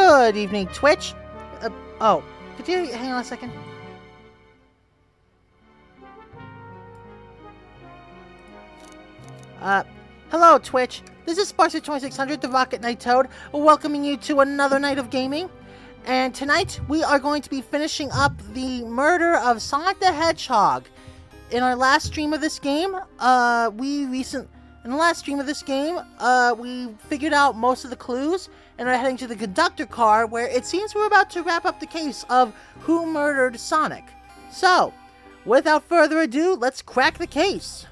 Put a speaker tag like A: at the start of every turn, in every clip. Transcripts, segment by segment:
A: Good evening, Twitch. Could you hang on a second? Hello, Twitch. This is Sparcer2600, the Rocket Knight Toad, welcoming you to another night of gaming. And tonight, we are going to be finishing up the murder of Sonic the Hedgehog. In our last stream of this game, we figured out most of the clues and are heading to the conductor car, where it seems we're about to wrap up the case of who murdered Sonic. So, without further ado, let's crack the case.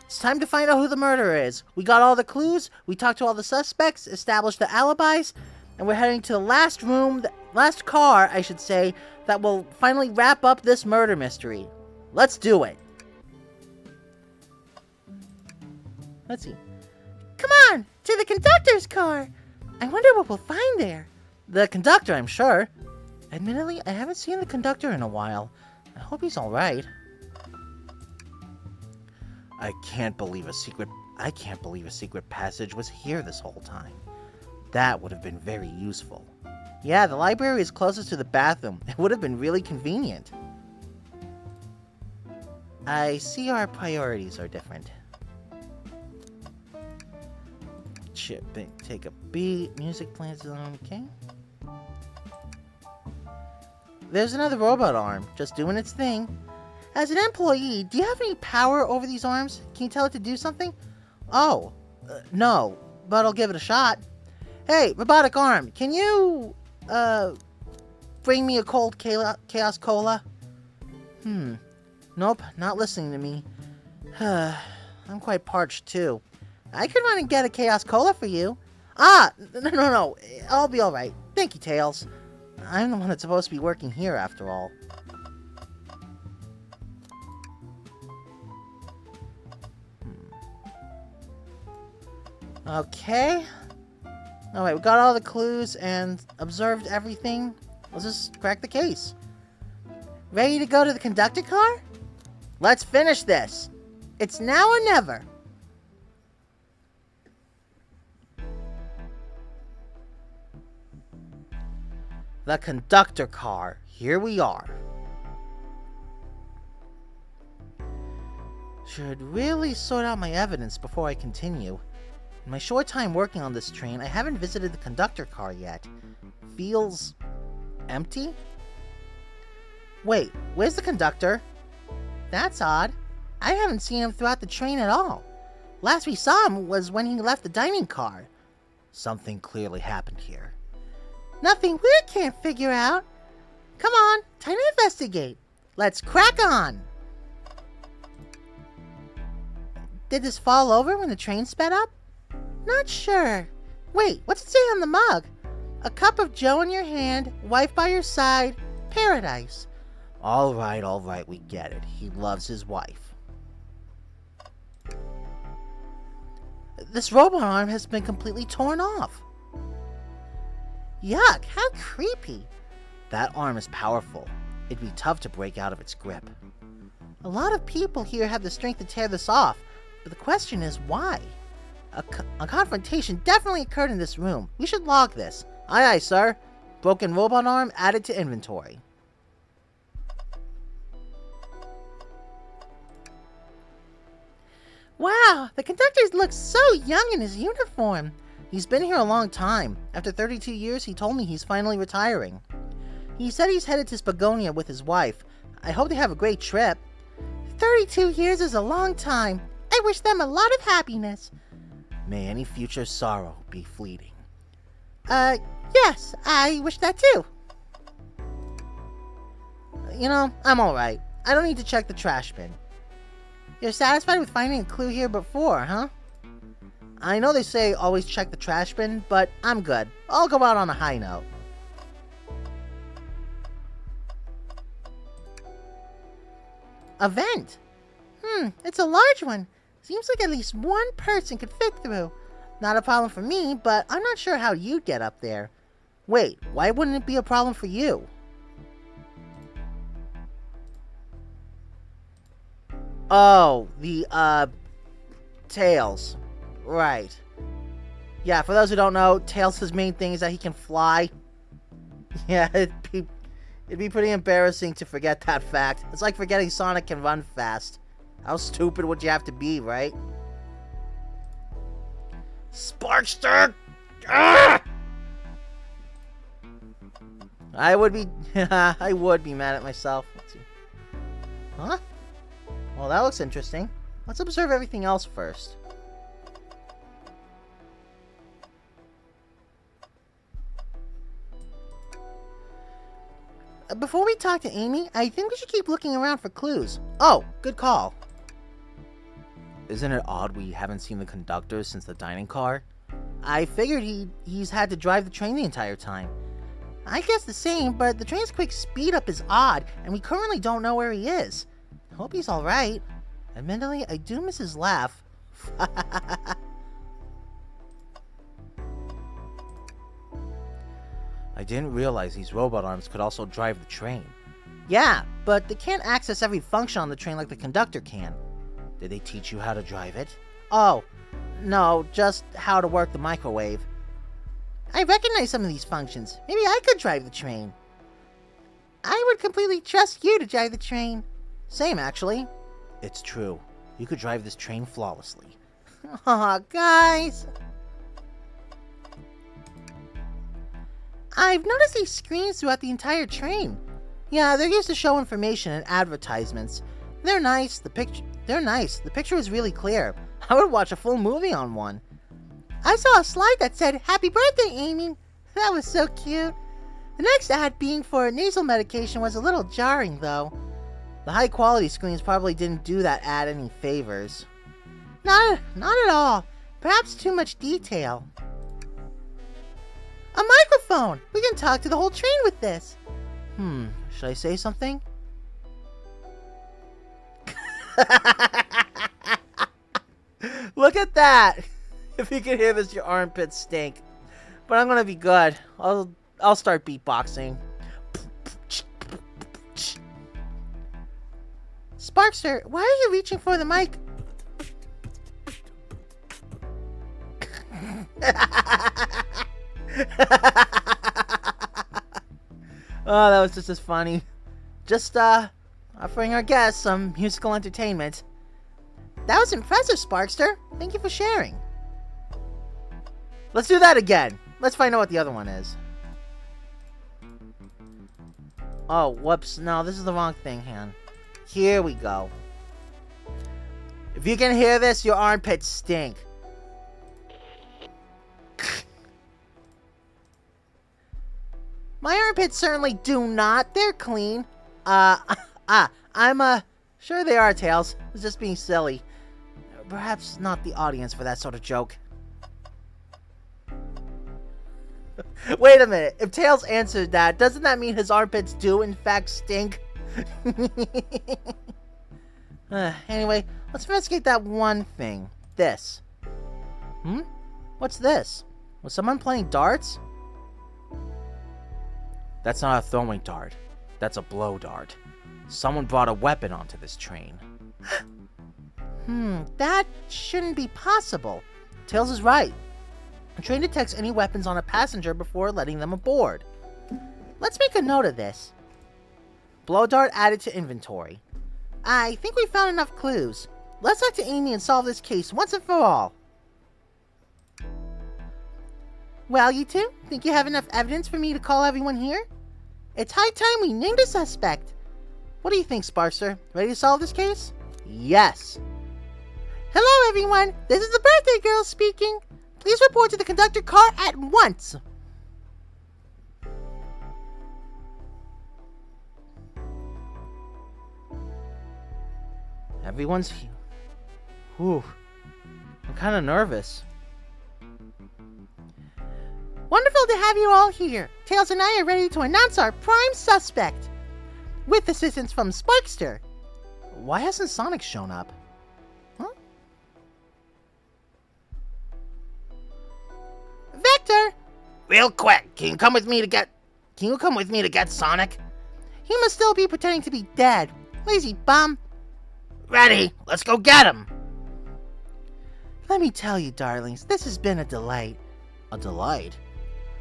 A: It's time to find out who the murderer is. We got all the clues, we talked to all the suspects, established the alibis, and we're heading to the last car, that will finally wrap up this murder mystery. Let's do it. Let's see. Come on, to the conductor's car. I wonder what we'll find there. The conductor, I'm sure. Admittedly, I haven't seen the conductor in a while. I hope he's alright. I can't believe a secret passage was here this whole time. That would have been very useful. Yeah, the library is closest to the bathroom. It would have been really convenient. I see our priorities are different. Take a beat. Music plays on. Okay. There's another robot arm, just doing its thing. As an employee, do you have any power over these arms? Can you tell it to do something? Oh, no, but I'll give it a shot. Hey, robotic arm, can you, bring me a cold Chaos Cola? Nope, not listening to me. I'm quite parched, too. I could run and get a Chaos Cola for you. No, I'll be alright. Thank you, Tails. I'm the one that's supposed to be working here, after all. Okay. Alright, we got all the clues and observed everything. Let's just crack the case. Ready to go to the conductor car? Let's finish this. It's now or never. The conductor car. Here we are. Should really sort out my evidence before I continue. In my short time working on this train, I haven't visited the conductor car yet. Feels empty? Wait, where's the conductor? That's odd. I haven't seen him throughout the train at all. Last we saw him was when he left the dining car. Something clearly happened here. Nothing we can't figure out. Come on, time to investigate. Let's crack on. Did this fall over when the train sped up? Not sure. Wait, what's it say on the mug? A cup of joe in your hand, wife by your side, paradise. All right, we get it. He loves his wife. This robot arm has been completely torn off. Yuck, how creepy. That arm is powerful. It'd be tough to break out of its grip. A lot of people here have the strength to tear this off, but the question is why? A confrontation definitely occurred in this room. We should log this. Aye, sir. Broken robot arm added to inventory. Wow, the conductor looks so young in his uniform. He's been here a long time. After 32 years, he told me he's finally retiring. He said he's headed to Spagonia with his wife. I hope they have a great trip. 32 years is a long time. I wish them a lot of happiness. May any future sorrow be fleeting. Yes, I wish that too. You know, I'm alright. I don't need to check the trash bin. You're satisfied with finding a clue here before, huh? I know they say always check the trash bin, but I'm good. I'll go out on a high note. A vent? It's a large one. Seems like at least one person could fit through. Not a problem for me, but I'm not sure how you'd get up there. Wait, why wouldn't it be a problem for you? Oh, the, Tails. Right. Yeah, for those who don't know, Tails' main thing is that he can fly. Yeah, it'd be pretty embarrassing to forget that fact. It's like forgetting Sonic can run fast. How stupid would you have to be, right? Sparkster! Ah! I would be mad at myself. Let's see. Huh? Well, that looks interesting. Let's observe everything else first. Before we talk to Amy, I think we should keep looking around for clues. Oh, good call. Isn't it odd we haven't seen the conductor since the dining car? I figured he's had to drive the train the entire time. I guess the same, but the train's quick speed up is odd, and we currently don't know where he is. I hope he's alright. Admittedly, I do miss his laugh. I didn't realize these robot arms could also drive the train. Yeah, but they can't access every function on the train like the conductor can. Did they teach you how to drive it? Oh, no, just how to work the microwave. I recognize some of these functions. Maybe I could drive the train. I would completely trust you to drive the train. Same, actually. It's true. You could drive this train flawlessly. Aw, guys. I've noticed these screens throughout the entire train. Yeah, they're used to show information and advertisements. They're nice. The picture is really clear. I would watch a full movie on one. I saw a slide that said, "Happy birthday, Amy." That was so cute. The next ad being for nasal medication was a little jarring, though. The high-quality screens probably didn't do that ad any favors. Not at all. Perhaps too much detail. A microphone! We can talk to the whole train with this. Should I say something? Look at that! If you can hear this, your armpits stink. But I'm gonna be good. I'll start beatboxing. Sparkster, why are you reaching for the mic? Oh, that was just as funny. Just, offering our guests some musical entertainment. That was impressive, Sparkster. Thank you for sharing. Let's do that again. Let's find out what the other one is. Oh, whoops. No, this is the wrong thing, Han. Here we go. If you can hear this, your armpits stink. My armpits certainly do not. They're clean. I'm, sure they are, Tails. I was just being silly. Perhaps not the audience for that sort of joke. Wait a minute. If Tails answered that, doesn't that mean his armpits do, in fact, stink? Anyway, let's investigate that one thing. This. What's this? Was someone playing darts? That's not a throwing dart. That's a blow dart. Someone brought a weapon onto this train. That shouldn't be possible. Tails is right. A train detects any weapons on a passenger before letting them aboard. Let's make a note of this. Blow dart added to inventory. I think we found enough clues. Let's talk to Amy and solve this case once and for all. Well, you two, think you have enough evidence for me to call everyone here? It's high time we named a suspect. What do you think, Sparkster? Ready to solve this case? Yes. Hello, everyone. This is the birthday girl speaking. Please report to the conductor car at once. Everyone's here. Whew. I'm kind of nervous. Wonderful to have you all here. Tails and I are ready to announce our prime suspect. With assistance from Sparkster. Why hasn't Sonic shown up? Vector! Real quick, can you come with me to get Sonic? He must still be pretending to be dead. Lazy bum. Ready, let's go get him. Let me tell you, darlings, this has been a delight. A delight?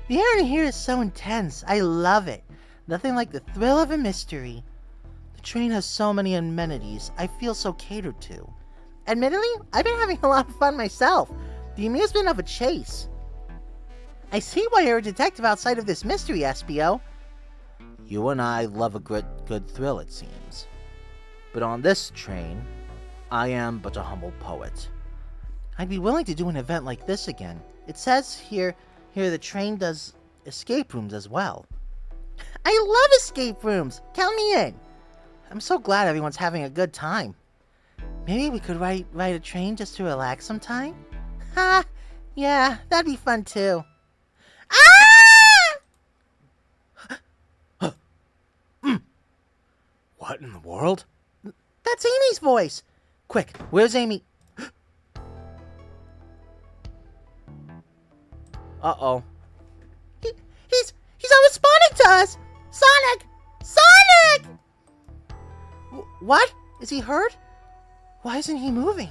A: The air in here is so intense. I love it. Nothing like the thrill of a mystery. The train has so many amenities. I feel so catered to. Admittedly, I've been having a lot of fun myself. The amusement of a chase. I see why you're a detective outside of this mystery, SBO. You and I love a good thrill, it seems. But on this train, I am but a humble poet. I'd be willing to do an event like this again. It says here the train does escape rooms as well. I love escape rooms! Count me in! I'm so glad everyone's having a good time. Maybe we could ride a train just to relax sometime? Ha! Yeah, that'd be fun too. Ah! What in the world? That's Amy's voice! Quick, where's Amy? Uh-oh. He's not responding to us! Sonic! Sonic! What? Is he hurt? Why isn't he moving?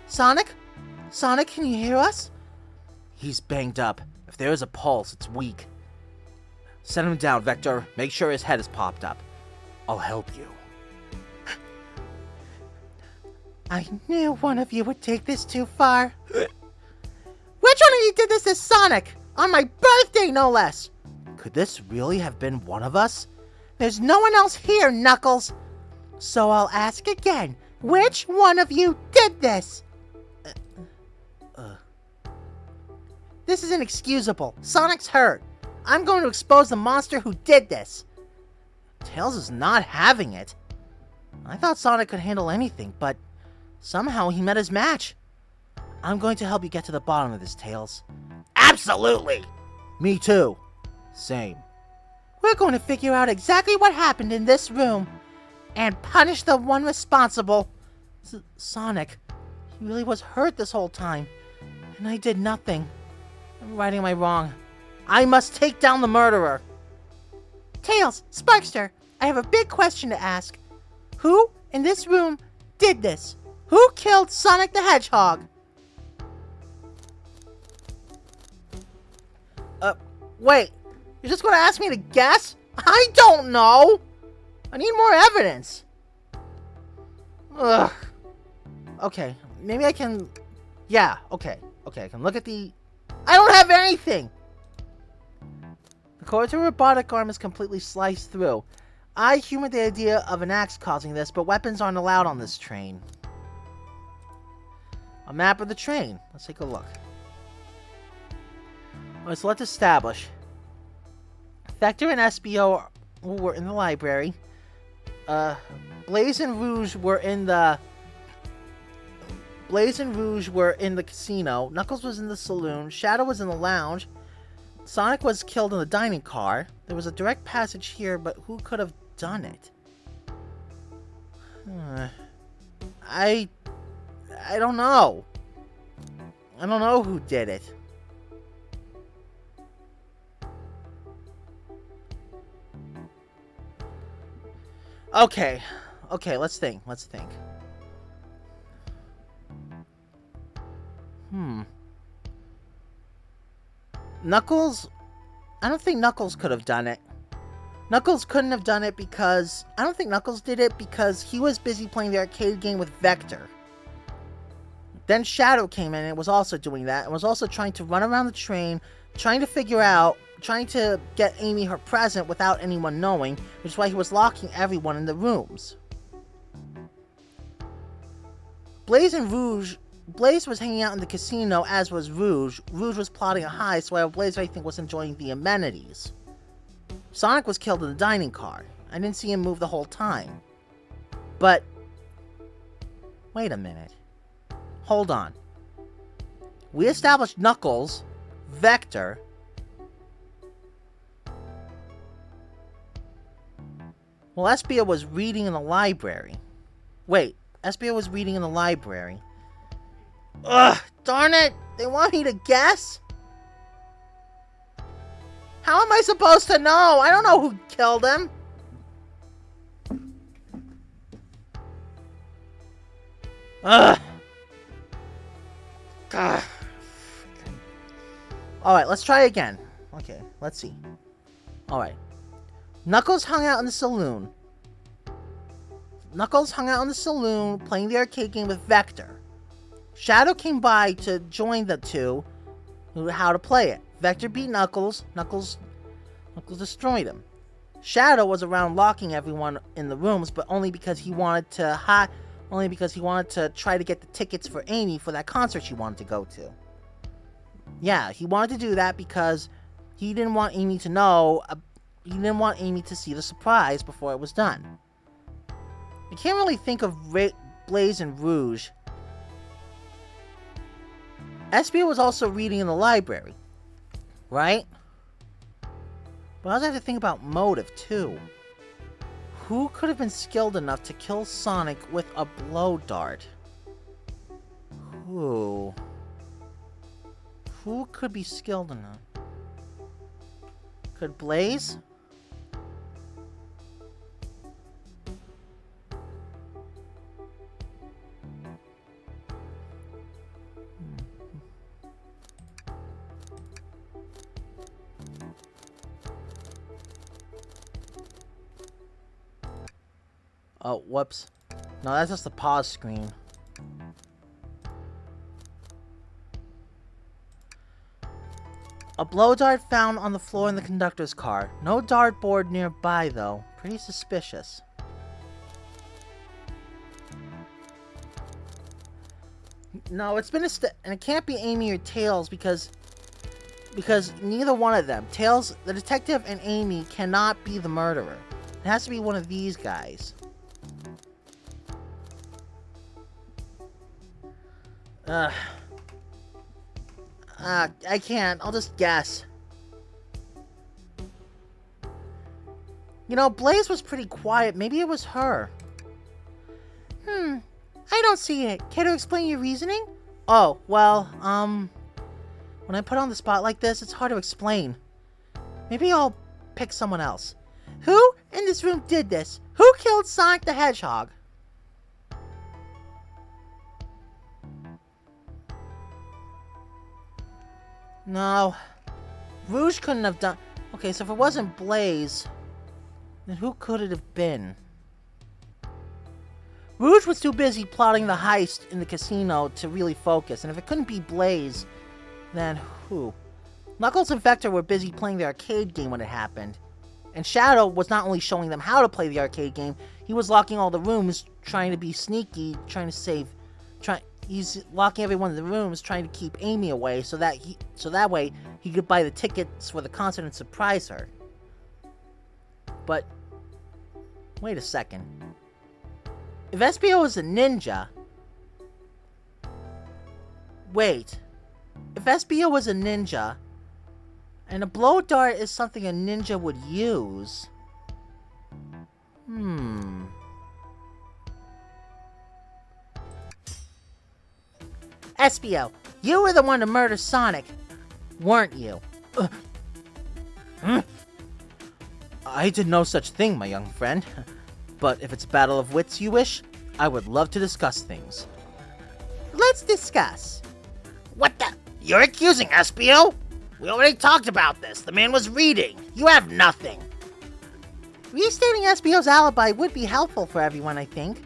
A: Sonic? Sonic, can you hear us? He's banged up. If there is a pulse, it's weak. Set him down, Vector. Make sure his head is popped up. I'll help you. I knew one of you would take this too far. Which one of you did this to Sonic? On my birthday, no less! Could this really have been one of us? There's no one else here, Knuckles! So I'll ask again. Which one of you did this? This is inexcusable. Sonic's hurt. I'm going to expose the monster who did this. Tails is not having it. I thought Sonic could handle anything, but somehow he met his match. I'm going to help you get to the bottom of this, Tails. Absolutely! Me too. Same. We're going to figure out exactly what happened in this room and punish the one responsible. Sonic, he really was hurt this whole time, and I did nothing. I'm righting my wrong. I must take down the murderer. Tails, Sparkster, I have a big question to ask. Who in this room did this? Who killed Sonic the Hedgehog? Wait, you're just going to ask me to guess? I don't know! I need more evidence. Ugh. Okay, maybe I can... Yeah, okay, I can look at the... I don't have anything! The cord to a robotic arm is completely sliced through. I humored the idea of an axe causing this, but weapons aren't allowed on this train. A map of the train. Let's take a look. Alright, so let's establish. Vector and SBO were in the library. Blaze and Rouge were in the casino. Knuckles was in the saloon. Shadow was in the lounge. Sonic was killed in the dining car. There was a direct passage here, but who could have done it? I don't know. I don't know who did it. Okay, let's think. Knuckles? I don't think Knuckles could have done it. Knuckles couldn't have done it because... I don't think Knuckles did it because he was busy playing the arcade game with Vector. Then Shadow came in and was also doing that, and was also trying to run around the train, trying to get Amy her present without anyone knowing, which is why he was locking everyone in the rooms. Blaze was hanging out in the casino, as was Rouge. Rouge was plotting a heist, while Blaze, I think, was enjoying the amenities. Sonic was killed in the dining car. I didn't see him move the whole time. But... wait a minute. Hold on. We established Knuckles, Vector... Well, SBO was reading in the library. Wait, SBO was reading in the library. Ugh, darn it! They want me to guess? How am I supposed to know? I don't know who killed him. Ugh. God. Alright, let's try again. Okay, let's see. Alright. Knuckles hung out in the saloon. Playing the arcade game with Vector. Shadow came by to join the two how to play it. Vector beat Knuckles. Knuckles destroyed him. Shadow was around locking everyone in the rooms, but only because he wanted to try to get the tickets for Amy for that concert she wanted to go to. Yeah, he wanted to do that because he didn't want Amy to know. He didn't want Amy to see the surprise before it was done. I can't really think of Blaze and Rouge. Espio was also reading in the library, right? But I also have to think about motive, too. Who could have been skilled enough to kill Sonic with a blow dart? Who could be skilled enough? Could Blaze? Oh, whoops. No, that's just the pause screen. A blow dart found on the floor in the conductor's car. No dartboard nearby, though. Pretty suspicious. No, it's been and it can't be Amy or Tails because neither one of them, Tails, the detective, and Amy cannot be the murderer. It has to be one of these guys. I can't. I'll just guess. You know, Blaze was pretty quiet. Maybe it was her. I don't see it. Care to explain your reasoning? Oh, well, when I put on the spot like this, it's hard to explain. Maybe I'll pick someone else. Who in this room did this? Who killed Sonic the Hedgehog? No. Rouge couldn't have done... Okay, so if it wasn't Blaze, then who could it have been? Rouge was too busy plotting the heist in the casino to really focus, and if it couldn't be Blaze, then who? Knuckles and Vector were busy playing the arcade game when it happened. And Shadow was not only showing them how to play the arcade game, he was locking all the rooms, trying to be sneaky, he's locking everyone in the rooms, trying to keep Amy away so that way he could buy the tickets for the concert and surprise her. But wait a second. If Espio is a ninja... Wait. If Espio was a ninja, and a blow dart is something a ninja would use... Espio, you were the one to murder Sonic, weren't you? I did no such thing, my young friend. But if it's a battle of wits you wish, I would love to discuss things. Let's discuss. What the? You're accusing Espio? We already talked about this. The man was reading. You have nothing. Restating Espio's alibi would be helpful for everyone, I think.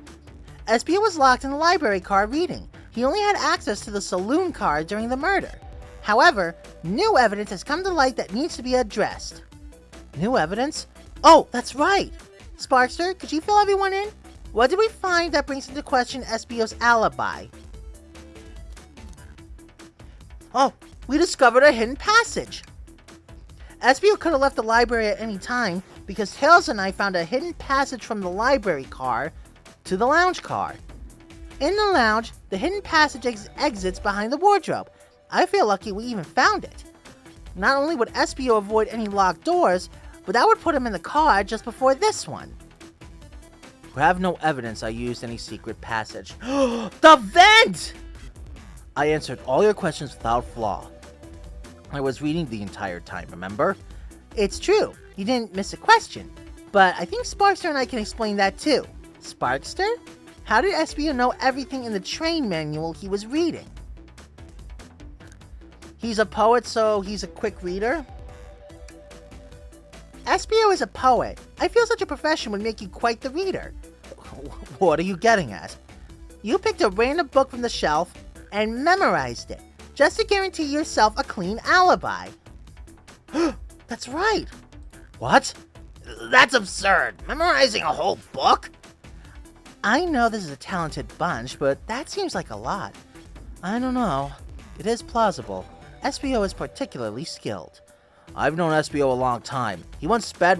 A: Espio was locked in the library car reading. He only had access to the saloon car during the murder. However, new evidence has come to light that needs to be addressed. New evidence? Oh, that's right! Sparkster, could you fill everyone in? What did we find that brings into question Espio's alibi? Oh, we discovered a hidden passage! Espio could have left the library at any time because Tails and I found a hidden passage from the library car to the lounge car. In the lounge, the hidden passage exits behind the wardrobe. I feel lucky we even found it. Not only would Espio avoid any locked doors, but that would put him in the car just before this one. We have no evidence I used any secret passage. The vent! I answered all your questions without flaw. I was reading the entire time, remember? It's true, you didn't miss a question. But I think Sparkster and I can explain that too. Sparkster? How did Espio know everything in the train manual he was reading? He's a poet, so he's a quick reader? SBO is a poet. I feel such a profession would make you quite the reader. What are you getting at? You picked a random book from the shelf and memorized it, just to guarantee yourself a clean alibi. That's right. What? That's absurd. Memorizing a whole book? I know this is a talented bunch, but that seems like a lot. I don't know. It is plausible. SBO is particularly skilled. I've known SBO a long time. He once speed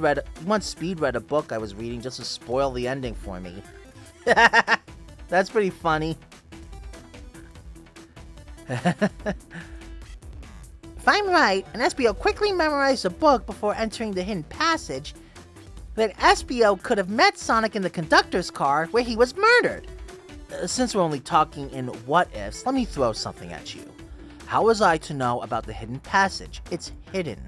A: read a book I was reading just to spoil the ending for me. That's pretty funny. If I'm right, and SBO quickly memorized a book before entering the hidden passage, then SBO could have met Sonic in the conductor's car where he was murdered. Since we're only talking in what-ifs, let me throw something at you. How was I to know about the hidden passage? It's hidden.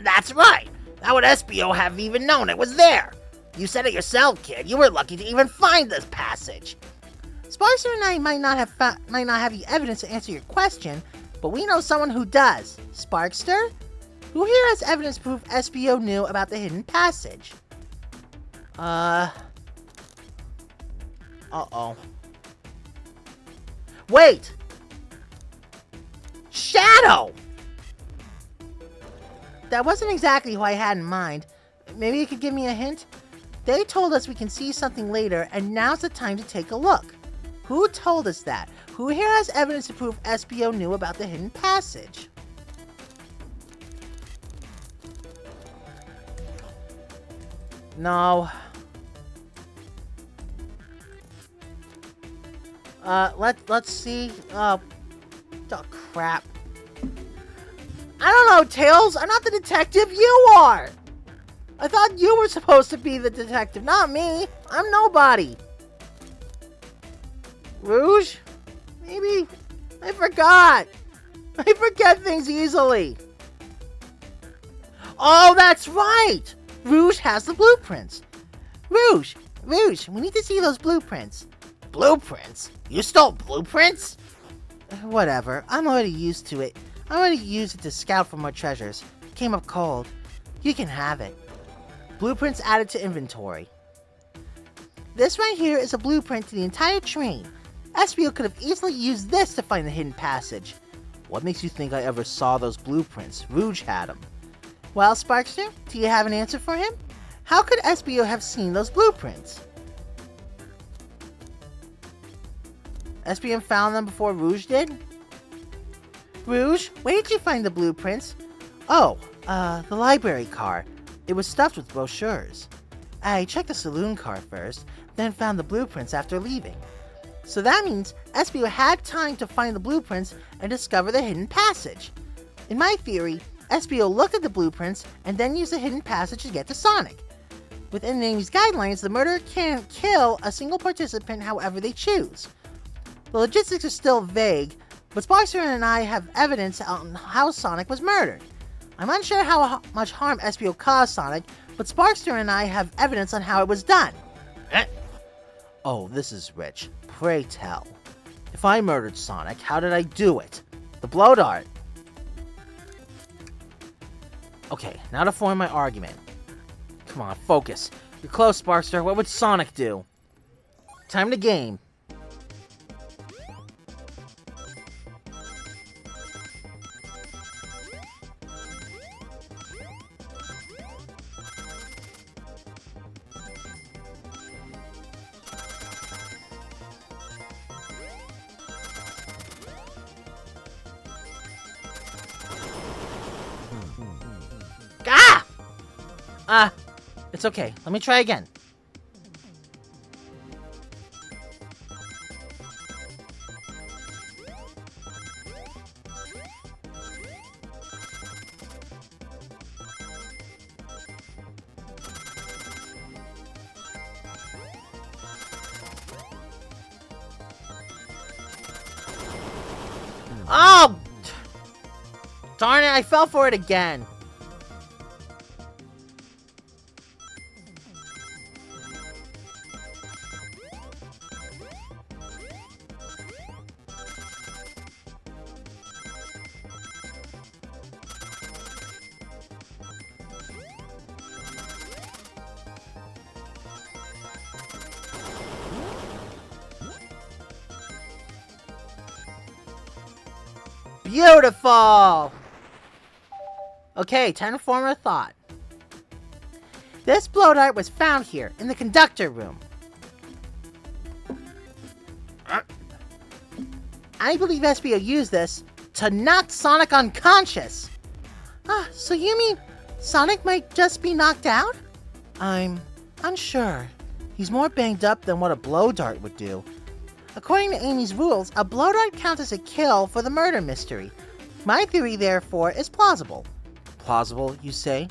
A: That's right! How would SBO have even known it was there? You said it yourself, kid. You were lucky to even find this passage. Sparkster and I might not have the evidence to answer your question, but we know someone who does. Sparkster? Who here has evidence to prove SBO knew about the hidden passage? Uh-oh. Wait! Shadow! That wasn't exactly who I had in mind. Maybe you could give me a hint? They told us we can see something later, and now's the time to take a look. Who told us that? Who here has evidence to prove SBO knew about the hidden passage? No. Let's see. Oh, crap. I don't know, Tails. I'm not the detective. You are. I thought you were supposed to be the detective, not me. I'm nobody. Rouge? Maybe. I forgot. I forget things easily. Oh, that's right. Rouge has the blueprints. Rouge, we need to see those blueprints. Blueprints? You stole blueprints? Whatever. I'm already used to it. I already used it to scout for more treasures. Came up cold. You can have it. Blueprints added to inventory. This right here is a blueprint to the entire train. SBO could have easily used this to find the hidden passage. What makes you think I ever saw those blueprints? Rouge had them. Well, Sparkster, do you have an answer for him? How could SBO have seen those blueprints? SBO found them before Rouge did? Rouge, where did you find the blueprints? Oh, the library car. It was stuffed with brochures. I checked the saloon car first, then found the blueprints after leaving. So that means SBO had time to find the blueprints and discover the hidden passage. In my theory, SBO looked at the blueprints and then used the hidden passage to get to Sonic. Within the Navy's guidelines, the murderer can kill a single participant however they choose. The logistics are still vague, but Sparkster and I have evidence on how Sonic was murdered. I'm unsure how much harm SBO caused Sonic, but Sparkster and I have evidence on how it was done. Oh, this is rich. Pray tell. If I murdered Sonic, how did I do it? The blow dart. Okay, now to form my argument. Come on, focus. You're close, Sparkster. What would Sonic do? Time to game. It's okay. Let me try again. Oh! Darn it, I fell for it again. Beautiful! Okay, time to form a thought. This blow dart was found here, in the conductor room. I believe SBO used this to knock Sonic unconscious. So you mean Sonic might just be knocked out? I'm unsure. He's more banged up than what a blow dart would do. According to Amy's rules, a blow dart counts as a kill for the murder mystery. My theory, therefore, is plausible. Plausible, you say?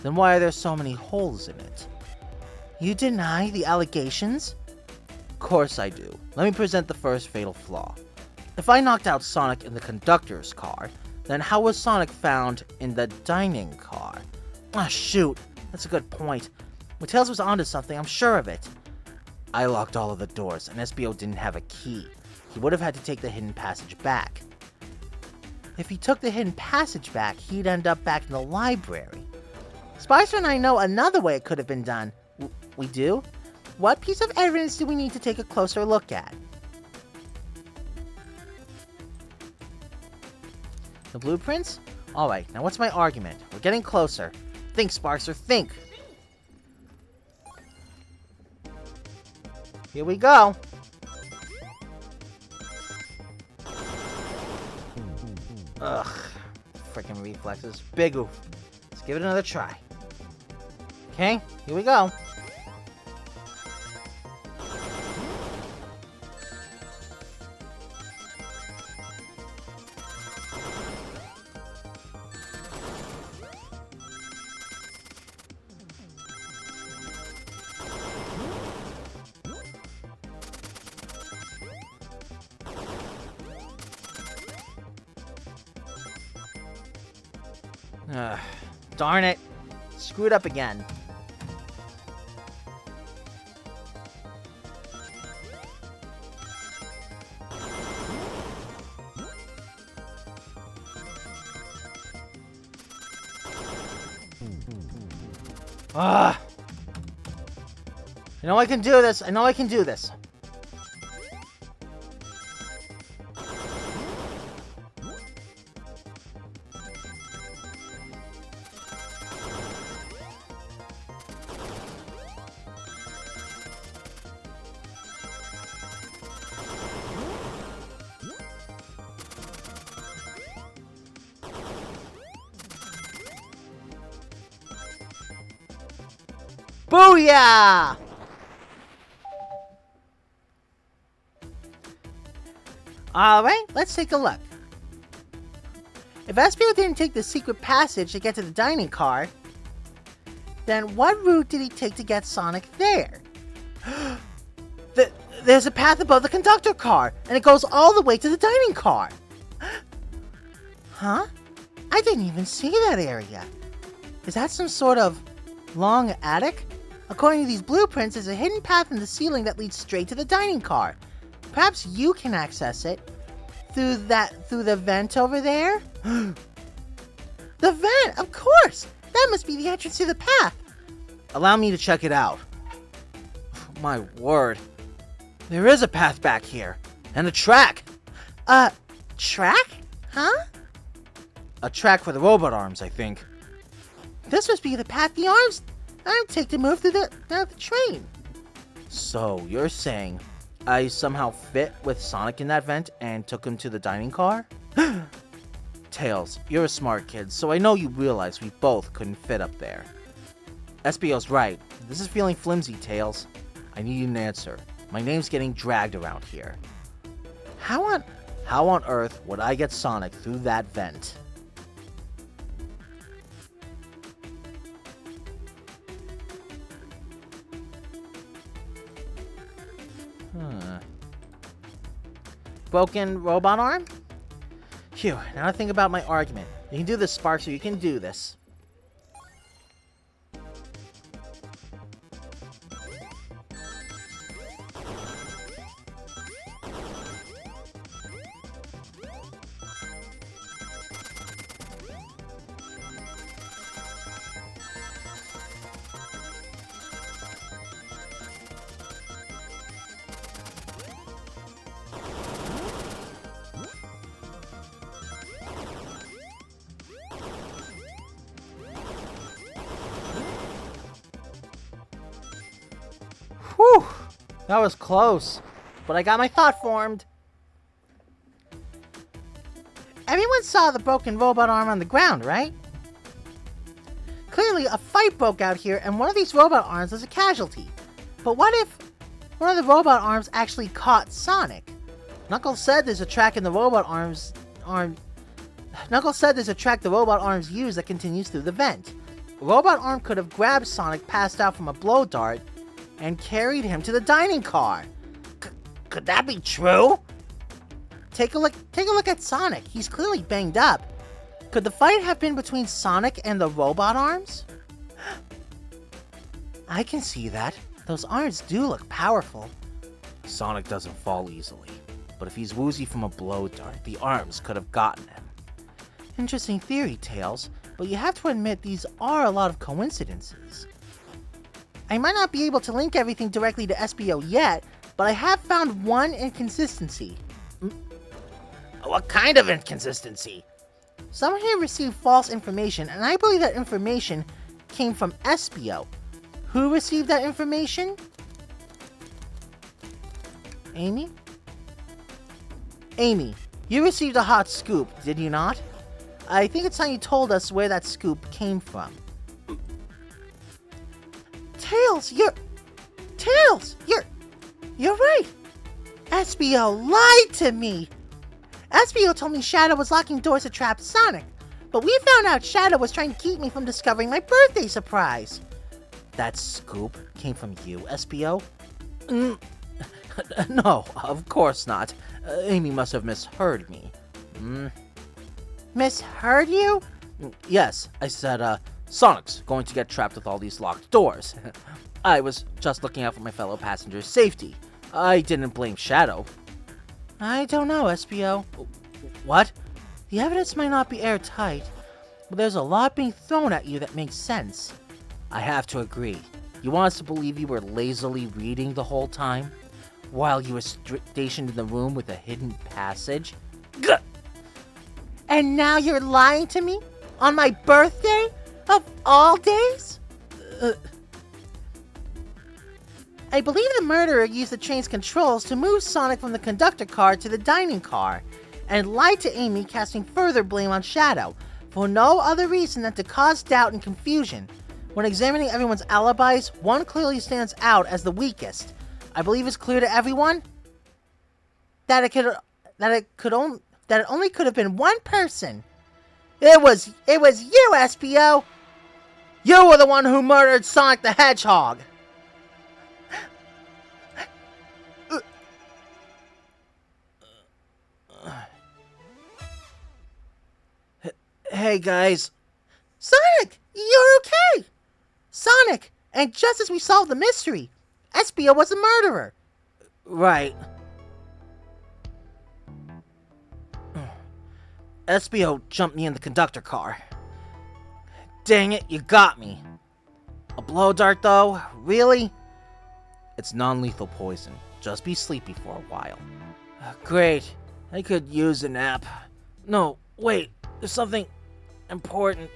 A: Then why are there so many holes in it? You deny the allegations? Of course I do. Let me present the first fatal flaw. If I knocked out Sonic in the conductor's car, then how was Sonic found in the dining car? Shoot. That's a good point. When Tails was onto something, I'm sure of it. I locked all of the doors, and SBO didn't have a key. He would have had to take the hidden passage back. If he took the hidden passage back, he'd end up back in the library. Spicer and I know another way it could have been done. We do? What piece of evidence do we need to take a closer look at? The blueprints? Alright, now what's my argument? We're getting closer. Think, Sparcer, think! Here we go! Ugh. Frickin' reflexes. Big oof. Let's give it another try. Okay, here we go. Darn it. Screwed up again. I know I can do this. I know I can do this. Booyah! Alright, let's take a look. If Espio didn't take the secret passage to get to the dining car, then what route did he take to get Sonic there? There's a path above the conductor car, and it goes all the way to the dining car. Huh? I didn't even see that area. Is that some sort of long attic? According to these blueprints, there's a hidden path in the ceiling that leads straight to the dining car. Perhaps you can access it through the vent over there? The vent, of course! That must be the entrance to the path. Allow me to check it out. My word. There is a path back here. And a track. Track? Huh? A track for the robot arms, I think. This must be the path the arms take to move through the train. So, you're saying I somehow fit with Sonic in that vent and took him to the dining car? Tails, you're a smart kid, so I know you realize we both couldn't fit up there. SBO's right. This is feeling flimsy, Tails. I need an answer. My name's getting dragged around here. How on earth would I get Sonic through that vent? Broken robot arm? Phew, now I think about my argument. You can do this, Spark, so you can do this. Whew! That was close. But I got my thought formed. Everyone saw the broken robot arm on the ground, right? Clearly, a fight broke out here, and one of these robot arms was a casualty. But what if one of the robot arms actually caught Sonic? Knuckles said there's a track in the robot arms Knuckles said there's a track the robot arms use that continues through the vent. The robot arm could have grabbed Sonic passed out from a blow dart and carried him to the dining car. Could that be true? Take a look at Sonic. He's clearly banged up. Could the fight have been between Sonic and the robot arms? I can see that. Those arms do look powerful. Sonic doesn't fall easily, but if he's woozy from a blow dart, the arms could have gotten him. Interesting theory, Tails, but you have to admit these are a lot of coincidences. I might not be able to link everything directly to SBO yet, but I have found one inconsistency. What kind of inconsistency? Someone here received false information, and I believe that information came from SBO. Who received that information? Amy? Amy, you received a hot scoop, did you not? I think it's time you told us where that scoop came from. Tails, you're right! SBO lied to me! SBO told me Shadow was locking doors to trap Sonic, but we found out Shadow was trying to keep me from discovering my birthday surprise. That scoop came from you, SBO? No, of course not. Amy must have misheard me. Misheard you? Yes, I said, Sonic's going to get trapped with all these locked doors. I was just looking out for my fellow passengers' safety. I didn't blame Shadow. I don't know, SBO. What? The evidence might not be airtight, but there's a lot being thrown at you that makes sense. I have to agree. You want us to believe you were lazily reading the whole time? While you were stationed in the room with a hidden passage? Gah! And now you're lying to me? On my birthday? Of all days? I believe the murderer used the train's controls to move Sonic from the conductor car to the dining car, and lied to Amy, casting further blame on Shadow, for no other reason than to cause doubt and confusion. When examining everyone's alibis, one clearly stands out as the weakest. I believe it's clear to everyone that it only could have been one person. It was you, SPO. You were the one who murdered Sonic the Hedgehog. Hey guys. Sonic, you're okay. Sonic, and just as we solved the mystery, SBO was a murderer. Right. SBO jumped me in the conductor car. Dang it, you got me. A blow dart though? Really? It's non-lethal poison. Just be sleepy for a while. Great. I could use a nap. No, wait. There's something important.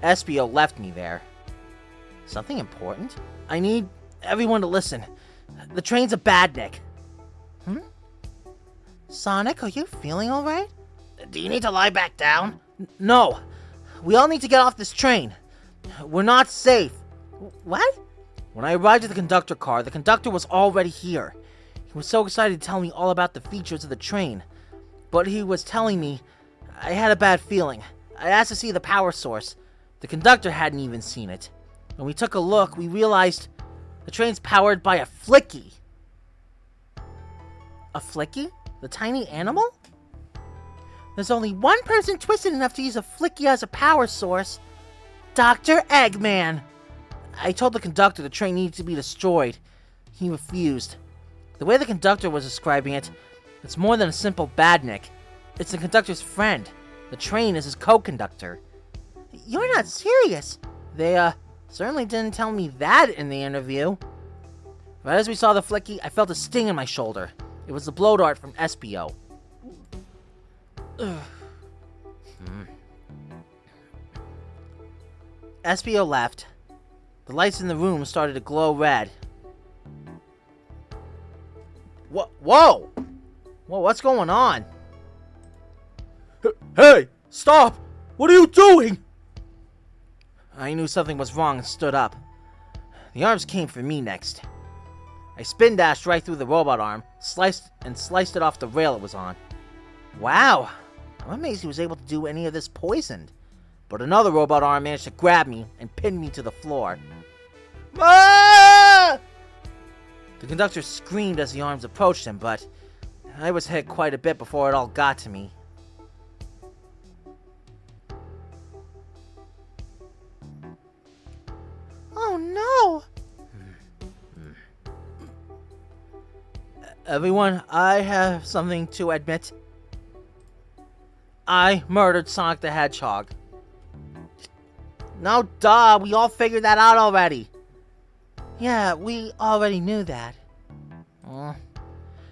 A: SBO left me there. Something important? I need everyone to listen. The train's a badnik. Sonic, are you feeling alright? Do you need to lie back down? No. We all need to get off this train. We're not safe. What? When I arrived at the conductor car, the conductor was already here. He was so excited to tell me all about the features of the train. But he was telling me I had a bad feeling. I asked to see the power source. The conductor hadn't even seen it. When we took a look, we realized the train's powered by a flicky. A flicky? The tiny animal? There's only one person twisted enough to use a flicky as a power source. Dr. Eggman! I told the conductor the train needed to be destroyed. He refused. The way the conductor was describing it, it's more than a simple badnik. It's the conductor's friend. The train is his co-conductor. You're not serious. They, certainly didn't tell me that in the interview. Right as we saw the flicky, I felt a sting in my shoulder. It was the blow dart from SBO. SBO left. The lights in the room started to glow red. Whoa! Whoa, what's going on?
B: Hey! Stop! What are you doing?
A: I knew something was wrong and stood up. The arms came for me next. I spin dashed right through the robot arm, sliced it off the rail it was on. Wow! I'm amazed he was able to do any of this poisoned. But another robot arm managed to grab me and pin me to the floor. Ah! The conductor screamed as the arms approached him, but I was hit quite a bit before it all got to me.
C: Oh no!
A: Everyone, I have something to admit. I murdered Sonic the Hedgehog. No, duh, we all figured that out already.
C: Yeah, we already knew that.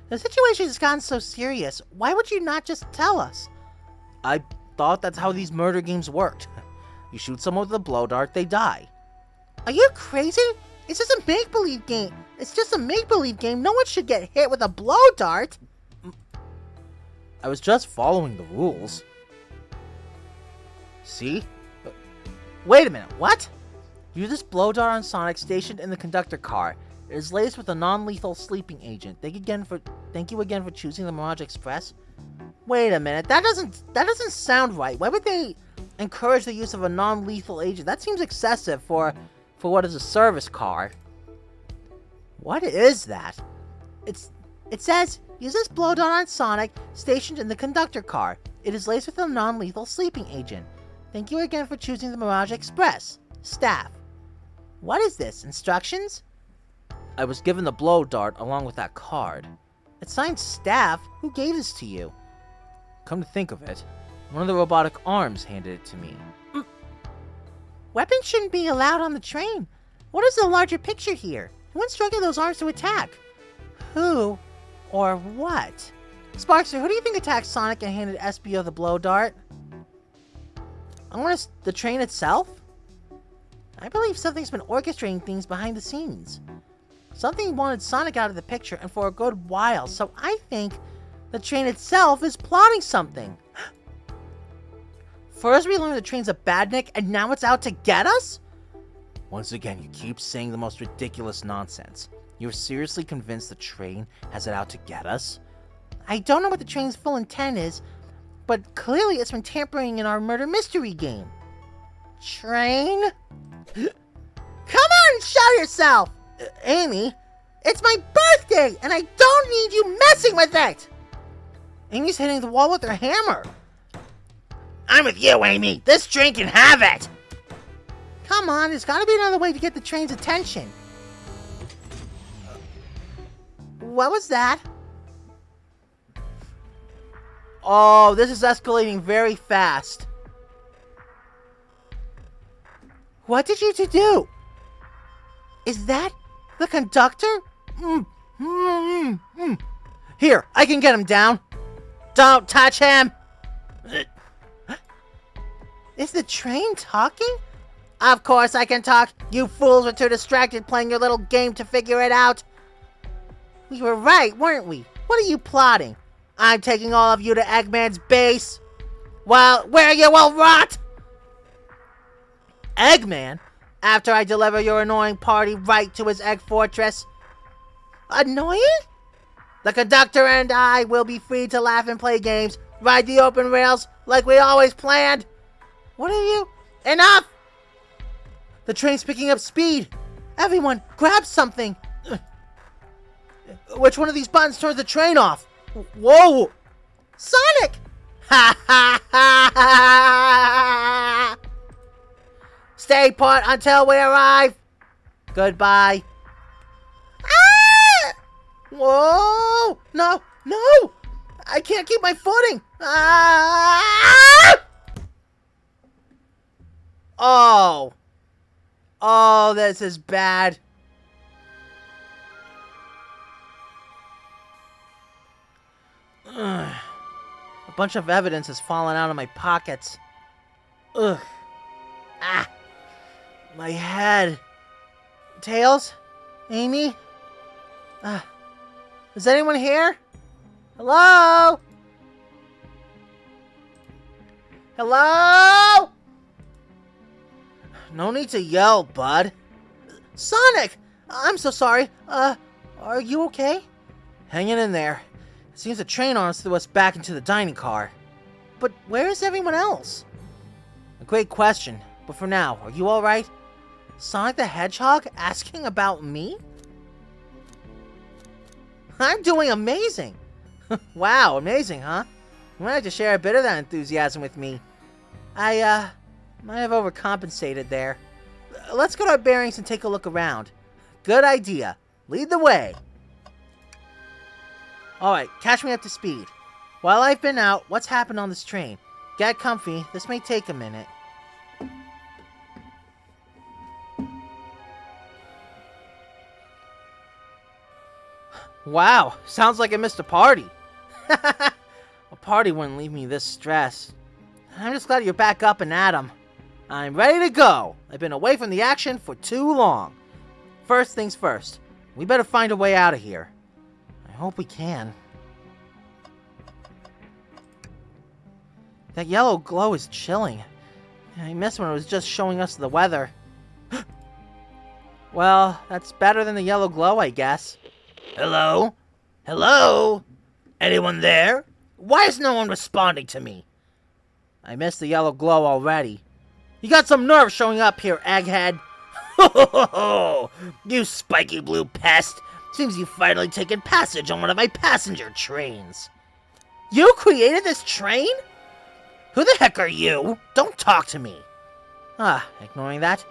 C: The situation has gotten so serious. Why would you not just tell us?
A: I thought that's how these murder games worked. You shoot someone with a blow dart, they die.
C: Are you crazy? It's just a make-believe game. It's just a make-believe game. No one should get hit with a blow dart.
A: I was just following the rules. See? Wait a minute, what? Use this blow dart on Sonic stationed in the conductor car. It is laced with a non-lethal sleeping agent. Thank you again for choosing the Mirage Express.
C: Wait a minute, that doesn't sound right. Why would they encourage the use of a non-lethal agent? That seems excessive for
A: what is a service car. What is that?
C: It says, use this blow dart on Sonic, stationed in the conductor car. It is laced with a non-lethal sleeping agent. Thank you again for choosing the Mirage Express. Staff. What is this, instructions?
A: I was given the blow dart along with that card.
C: It's signed Staff. Who gave this to you?
A: Come to think of it, one of the robotic arms handed it to me.
C: Weapons shouldn't be allowed on the train. What is the larger picture here? Who instructed those arms to attack? Who or what? Sparkster, who do you think attacked Sonic and handed SBO the blow dart?
A: The train itself?
C: I believe something's been orchestrating things behind the scenes. Something wanted Sonic out of the picture and for a good while, so I think the train itself is plotting something. First we learned the train's a badnik, and now it's out to get us?
A: Once again, you keep saying the most ridiculous nonsense. You're seriously convinced the train has it out to get us?
C: I don't know what the train's full intent is, but clearly it's been tampering in our murder mystery game. Train? Come on, show yourself! Amy, it's my birthday, and I don't need you messing with it!
A: Amy's hitting the wall with her hammer.
C: I'm with you, Amy. This train can have it! Come on, there's gotta be another way to get the train's attention. What was that?
A: Oh, this is escalating very fast.
C: What did you two do? Is that the conductor?
A: Here, I can get him down.
C: Don't touch him! Is the train talking? Of course I can talk. You fools were too distracted playing your little game to figure it out. We were right, weren't we? What are you plotting? I'm taking all of you to Eggman's base. Well, where you will rot!
A: Eggman?
C: After I deliver your annoying party right to his egg fortress. Annoying? The conductor and I will be free to laugh and play games, ride the open rails like we always planned. What are you? Enough! The train's picking up speed. Everyone, grab something.
A: Which one of these buttons turns the train off? Whoa!
C: Sonic! Ha ha ha ha! Stay put until we arrive. Goodbye. Ah! Whoa! No! No! I can't keep my footing. Ah!
A: Oh. Oh, this is bad. Ugh. A bunch of evidence has fallen out of my pockets. Ugh. Ah. My head.
C: Tails? Amy? Is anyone here? Hello? Hello? No need to yell, bud. Sonic! I'm so sorry. Are you okay? Hanging in there. It seems the train arms threw us back into the dining car. But where is everyone else? A great question, but for now, are you alright? Sonic the Hedgehog asking about me? I'm doing amazing! Wow, amazing, huh? You might have to share a bit of that enthusiasm with me. I might have overcompensated there. Let's go to our bearings and take a look around. Good idea. Lead the way. Alright, catch me up to speed. While I've been out, what's happened on this train? Get comfy, this may take a minute. Wow, sounds like I missed a party. A party wouldn't leave me this stressed. I'm just glad you're back up and at 'em. I'm ready to go. I've been away from the action for too long. First things first, we better find a way out of here. I hope we can. That yellow glow is chilling. I miss when it was just showing us the weather. Well, that's better than the yellow glow, I guess. Hello? Hello? Anyone there? Why is no one responding to me? I missed the yellow glow already. You got some nerve showing up here, egghead. Ho ho ho ho! You spiky blue pest! Seems you've finally taken passage on one of my passenger trains. You created this train? Who the heck are you? Don't talk to me. Ignoring that.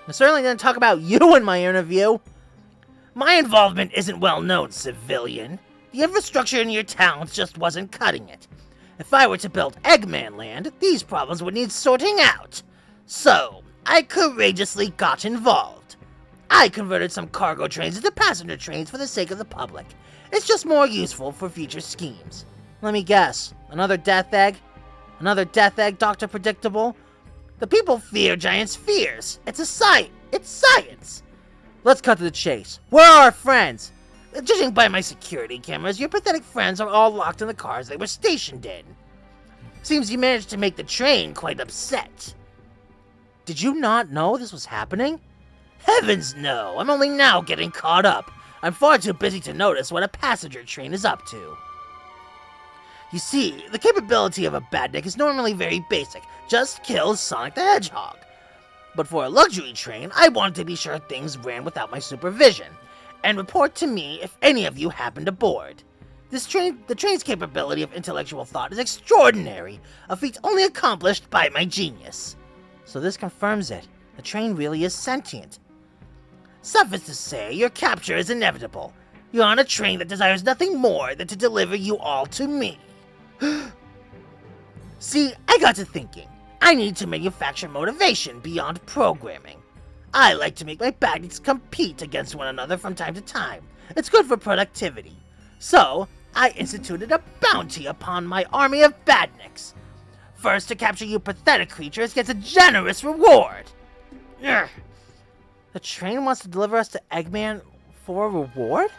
C: I certainly didn't talk about you in my interview. My involvement isn't well known, civilian. The infrastructure in your towns just wasn't cutting it. If I were to build Eggman Land, these problems would need sorting out. So, I courageously got involved. I converted some cargo trains into passenger trains for the sake of the public. It's just more useful for future schemes. Let me guess, another death egg? Another death egg, Dr. Predictable? The people fear giants' fears. It's science. Let's cut to the chase. Where are our friends? Judging by my security cameras, your pathetic friends are all locked in the cars they were stationed in. Seems you managed to make the train quite upset. Did you not know this was happening? Heavens no, I'm only now getting caught up. I'm far too busy to notice what a passenger train is up to. You see, the capability of a badnik is normally very basic. Just kill Sonic the Hedgehog. But for a luxury train, I wanted to be sure things ran without my supervision. And report to me if any of you happened aboard. The train's capability of intellectual thought is extraordinary, a feat only accomplished by my genius. So this confirms it. The train really is sentient. Suffice to say, your capture is inevitable. You're on a train that desires nothing more than to deliver you all to me. See, I got to thinking. I need to manufacture motivation beyond programming. I like to make my badniks compete against one another from time to time. It's good for productivity. So, I instituted a bounty upon my army of badniks. First to capture you pathetic creatures gets a generous reward. Urgh. The train wants to deliver us to Eggman for a reward?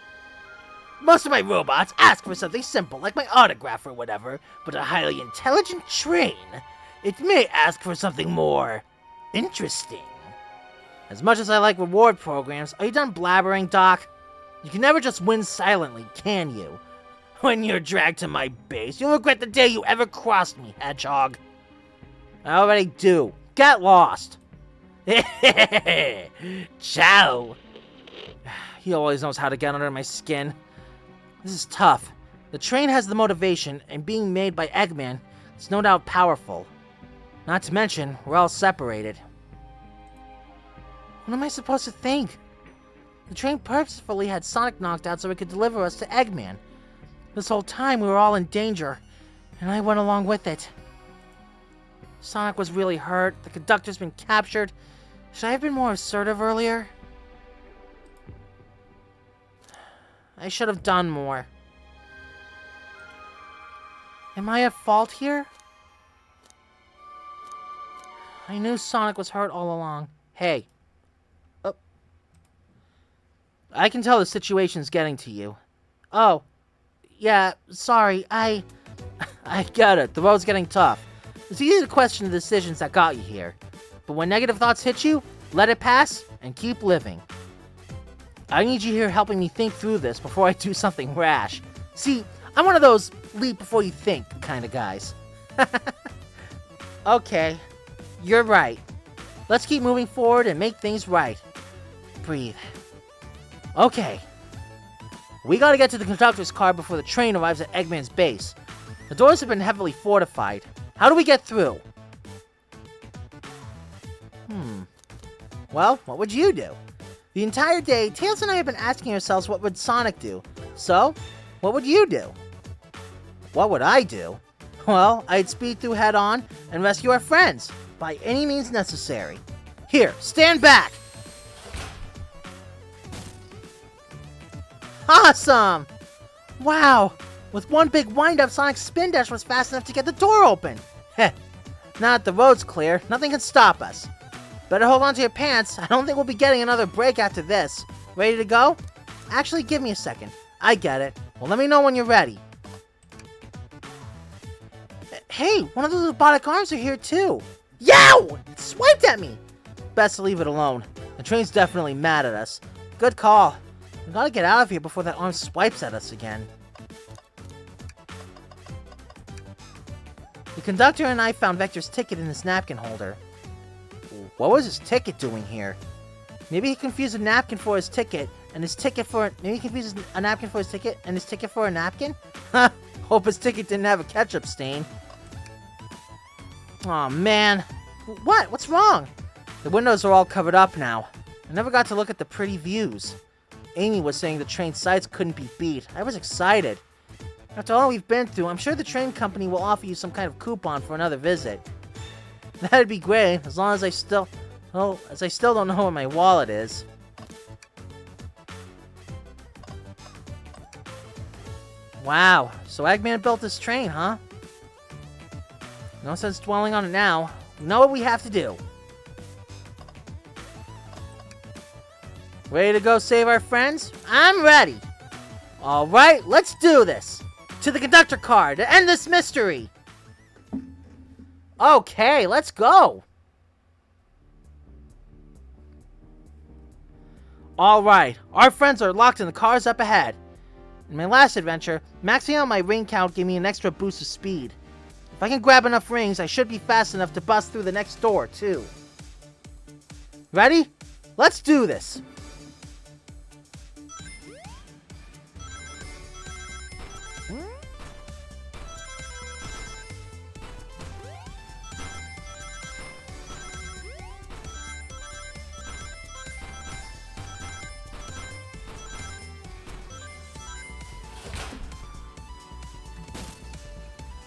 C: Most of my robots ask for something simple like my autograph or whatever, but a highly intelligent train, it may ask for something more interesting. As much as I like reward programs, are you done blabbering, Doc? You can never just win silently, can you? When you're dragged to my base, you'll regret the day you ever crossed me, Hedgehog. I already do. Get lost. Ciao. He always knows how to get under my skin. This is tough. The train has the motivation, and being made by Eggman is no doubt powerful. Not to mention, we're all separated. What am I supposed to think? The train purposefully had Sonic knocked out so it could deliver us to Eggman. This whole time we were all in danger, and I went along with it. Sonic was really hurt, the conductor's been captured. Should I have been more assertive earlier? I should have done more. Am I at fault here? I knew Sonic was hurt all along. Hey. Oh. I can tell the situation's getting to you. Oh, Yeah, sorry, I get it. The road's getting tough. It's easy to question the decisions that got you here. But when negative thoughts hit you, let it pass and keep living. I need you here helping me think through this before I do something rash. See, I'm one of those leap before you think kind of guys. Okay, you're right. Let's keep moving forward and make things right. Breathe. Okay. We gotta get to the conductor's car before the train arrives at Eggman's base. The doors have been heavily fortified. How do we get through? Well, what would you do? The entire day, Tails and I have been asking ourselves what would Sonic do. So, what would you do? What would I do? Well, I'd speed through head-on and rescue our friends, by any means necessary. Here, stand back! Awesome! Wow! With one big wind-up, Sonic's spin dash was fast enough to get the door open! Heh. Now that the road's clear, nothing can stop us. Better hold on to your pants. I don't think we'll be getting another break after this. Ready to go? Actually, give me a second. I get it. Well, let me know when you're ready. Hey, one of those robotic arms are here too. Yow! It swiped at me! Best to leave it alone. The train's definitely mad at us. Good call. We gotta get out of here before that arm swipes at us again. The conductor and I found Vector's ticket in his napkin holder. What was his ticket doing here? Maybe he confused a napkin for his ticket, and his ticket for... Maybe he confused a napkin for his ticket, and his ticket for a napkin? Ha! Hope his ticket didn't have a ketchup stain. Aw, man. What? What's wrong? The windows are all covered up now. I never got to look at the pretty views. Amy was saying the train sights couldn't be beat. I was excited. After all we've been through, I'm sure the train company will offer you some kind of coupon for another visit. That'd be great, as long as I still... Well, as I still don't know where my wallet is. Wow, so Eggman built this train, huh? No sense dwelling on it now. We know what we have to do. Ready to go save our friends? I'm ready! Alright, let's do this! To the conductor car to end this mystery! Okay, let's go! Alright, our friends are locked in the cars up ahead. In my last adventure, maxing out my ring count gave me an extra boost of speed. If I can grab enough rings, I should be fast enough to bust through the next door, too. Ready? Let's do this!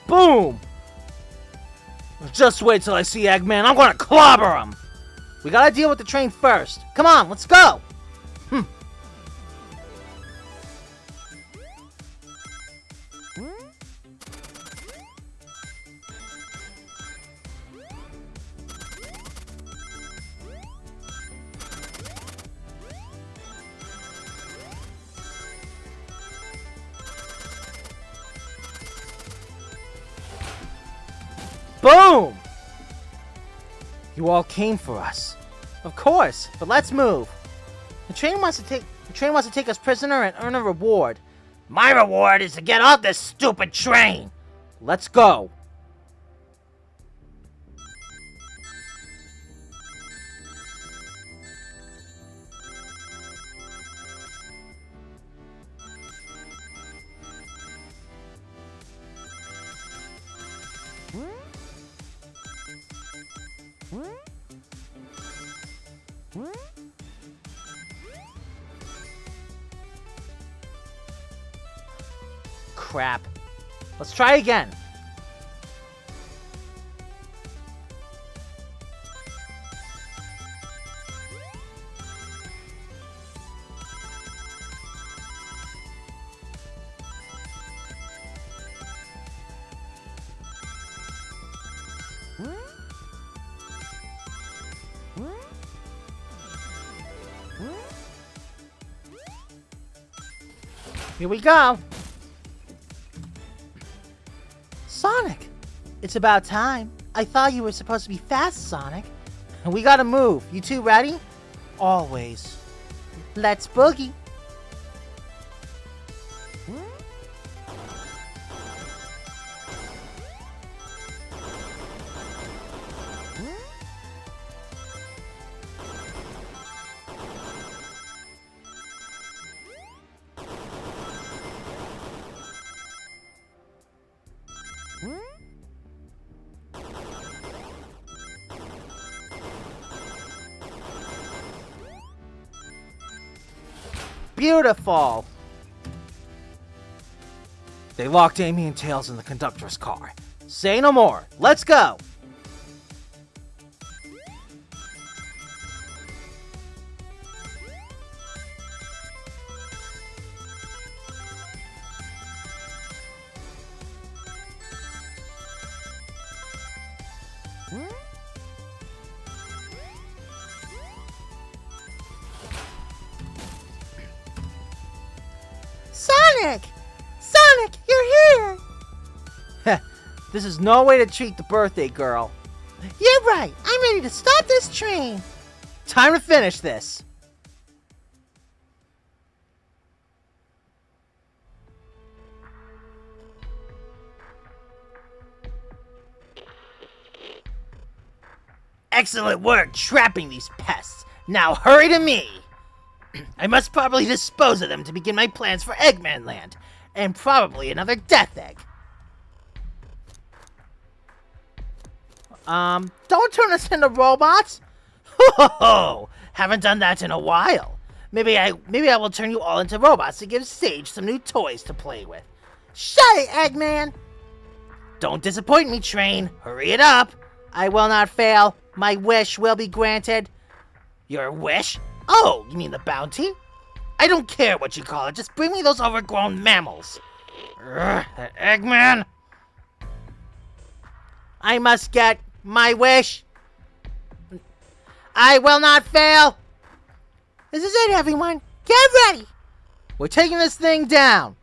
C: Boom! Just wait till I see Eggman. I'm gonna clobber him! We gotta deal with the train first. Come on, let's go! Boom! You all came for us. Of course, but let's move. The train wants to take us prisoner and earn a reward. My reward is to get off this stupid train. Let's go. Crap. Let's try again. Here we go. It's about time. I thought you were supposed to be fast, Sonic. We gotta move. You two ready?
A: Always.
C: Let's boogie. Beautiful!
A: They locked Amy and Tails in the conductor's car. Say no more. Let's go!
C: Sonic! Sonic, you're here!
A: This is no way to treat the birthday girl.
C: You're right. I'm ready to stop this train.
A: Time to finish this. Excellent work trapping these pests. Now hurry to me. I must probably dispose of them to begin my plans for Eggman Land, and probably another Death Egg.
C: Don't turn us into robots.
A: Ho! Haven't done that in a while. Maybe I will turn you all into robots to give Sage some new toys to play with.
C: Shut it, Eggman.
A: Don't disappoint me, Train. Hurry it up.
C: I will not fail. My wish will be granted.
A: Your wish? Oh, you mean the bounty? I don't care what you call it. Just bring me those overgrown mammals. That Eggman.
C: I must get my wish. I will not fail. This is it, everyone. Get ready.
A: We're taking this thing down.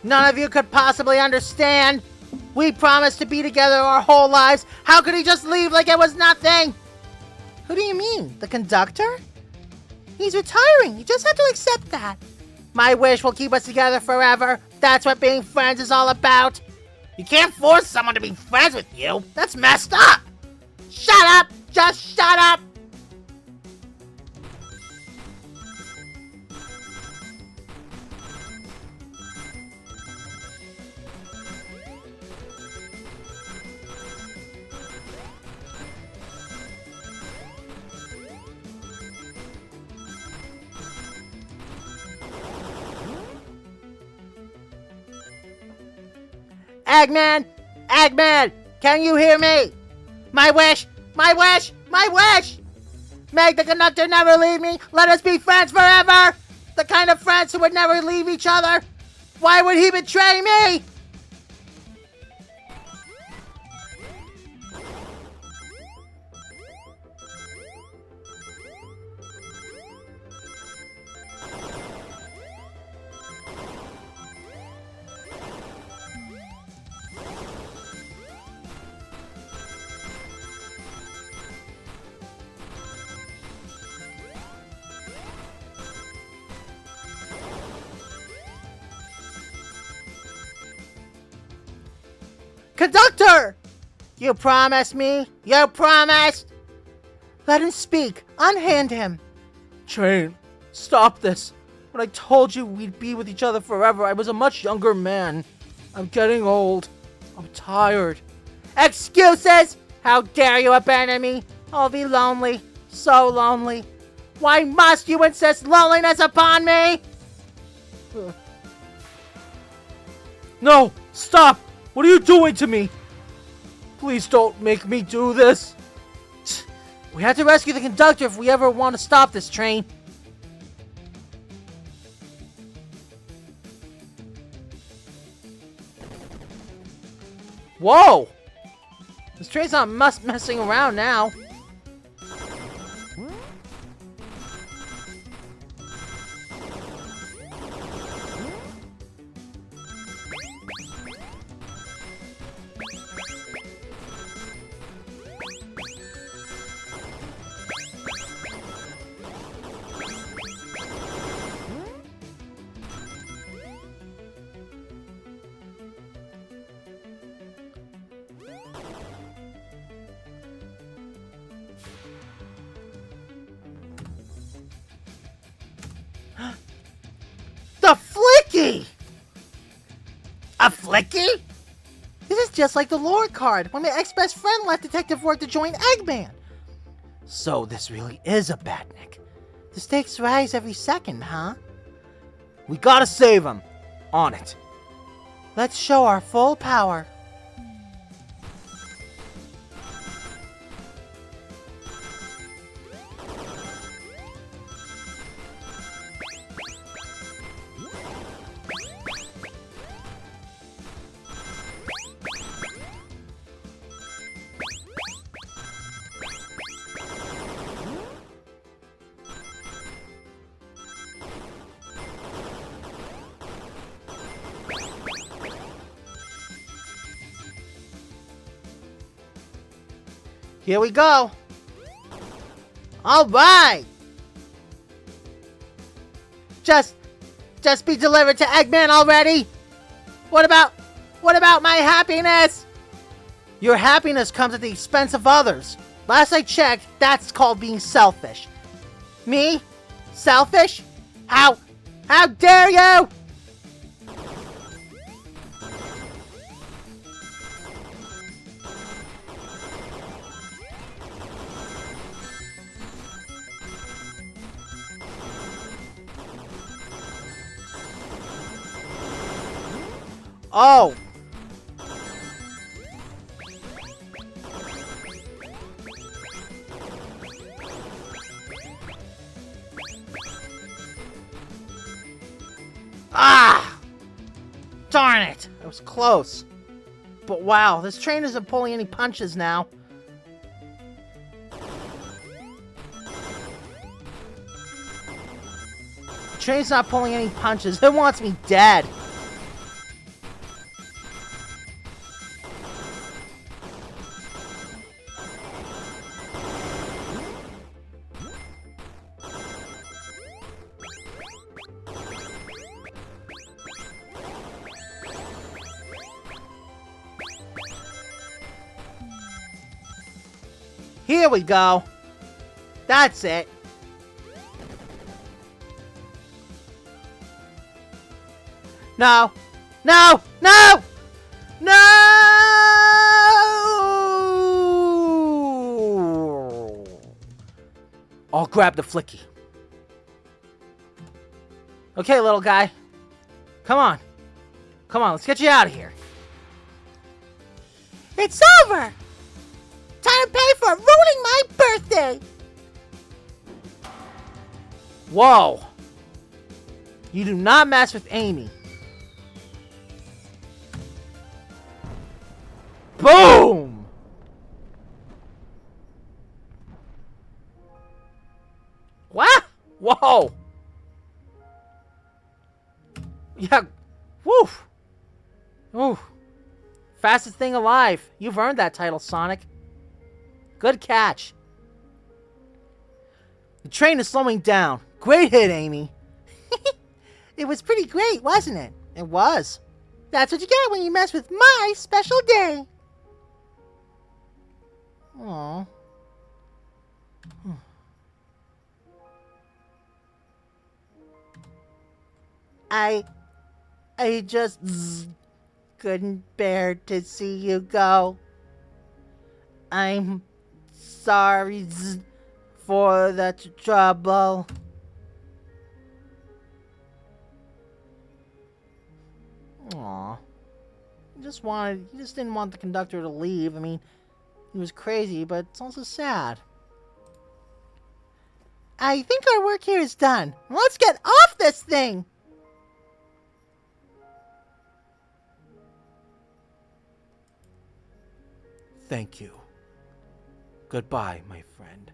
C: None of you could possibly understand. We promised to be together our whole lives. How could he just leave like it was nothing?
A: Who do you mean? The conductor?
C: He's retiring. You just have to accept that. My wish will keep us together forever. That's what being friends is all about.
A: You can't force someone to be friends with you. That's messed up.
C: Shut up. Just shut up. Eggman! Eggman! Can you hear me? My wish! My wish! My wish! Make the conductor never leave me! Let us be friends forever! The kind of friends who would never leave each other! Why would he betray me? Conductor! You promised me? You promised? Let him speak. Unhand him.
B: Train, stop this. When I told you we'd be with each other forever, I was a much younger man. I'm getting old. I'm tired.
C: Excuses! How dare you abandon me? I'll be lonely. So lonely. Why must you insist loneliness upon me?
B: No! Stop! What are you doing to me? Please don't make me do this.
A: We have to rescue the conductor if we ever want to stop this train.
B: Whoa!
A: This train's not messing around now. The Flicky! A Flicky? This is just like the lore card when my ex-best friend left detective work to join Eggman. So this really is a badnik. The stakes rise every second, huh?
B: We gotta save him. On it.
A: Let's show our full power. Here we go. All right. Just be delivered to Eggman already. What about my happiness? Your happiness comes at the expense of others. Last I checked, that's called being selfish. Me? Selfish? How dare you? Oh! Ah! Darn it! That was close. But wow, this train isn't pulling any punches now. The train's not pulling any punches. It wants me dead. Here we go. That's it. No. No! No! No!
B: I'll grab the Flicky.
A: Okay, little guy. Come on. Come on, let's get you out of here. It's over! Time to pay for ruining my birthday!
B: Whoa!
A: You do not mess with Amy.
B: Boom!
A: What?
B: Whoa!
A: Yeah. Woof. Ooh. Fastest thing alive. You've earned that title, Sonic. Good catch. The train is slowing down. Great hit, Amy. It was pretty great, wasn't it? It was. That's what you get when you mess with my special day. Aww. I just couldn't bear to see you go. I'm sorry for the trouble. Aww. He just didn't want the conductor to leave. I mean, he was crazy, but it's also sad. I think our work here is done. Let's get off this thing!
B: Thank you. Goodbye, my friend.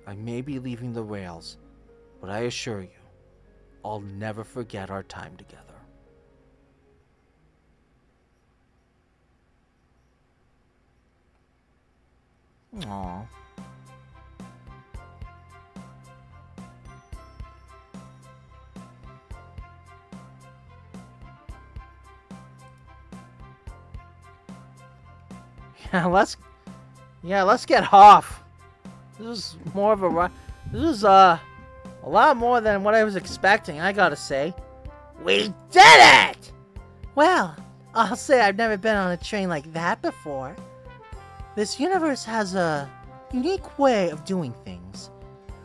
B: I may be leaving the rails, but I assure you, I'll never forget our time together.
A: Aww. Let's get off. This is more of a this is a lot more than what I was expecting, I gotta say. We did it! Well, I'll say I've never been on a train like that before. This universe has a unique way of doing things.